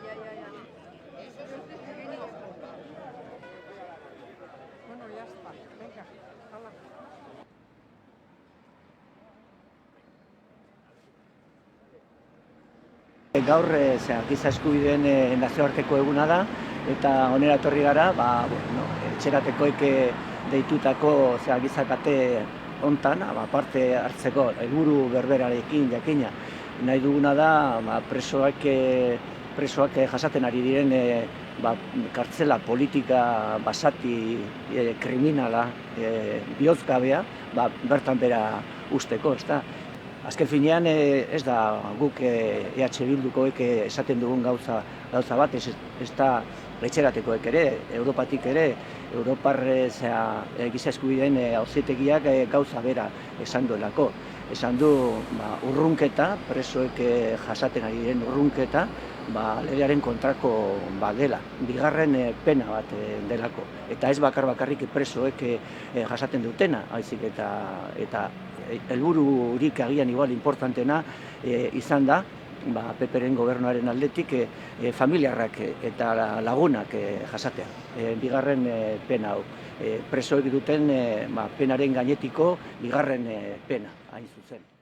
ya. Bueno, ya está. Venga, hala. Gaur giza eskubideen nazioarteko eguna da, eta onera etorri gara, etxeratekoek deitutako giza kate hontan parte hartzeko helburu berberarekin jakina. Nahi duguna da presoak jasaten ari diren kartzela politika basati kriminala bihozgabea bertan bera usteko, ezta? Azken finean ez da guk EH Bildukoek esaten dugun gauza bat, ez da etxeratekoek ere, Europatik ere, Europar giza eskubideen auzitegiak gauza bera esan duelako. Esan du urrunketa, presoek jasaten ari diren urrunketa, legearen kontrako dela, bigarren pena bat delako. Eta ez bakarrik presoek jasaten dutena, haizik eta helbururik agian igual importantena izan da, PP-ren gobernuaren aldetik familiarrak eta lagunak jasatea. Bigarren pena hau, presoek duten penaren gainetiko bigarren pena, hain zuzen.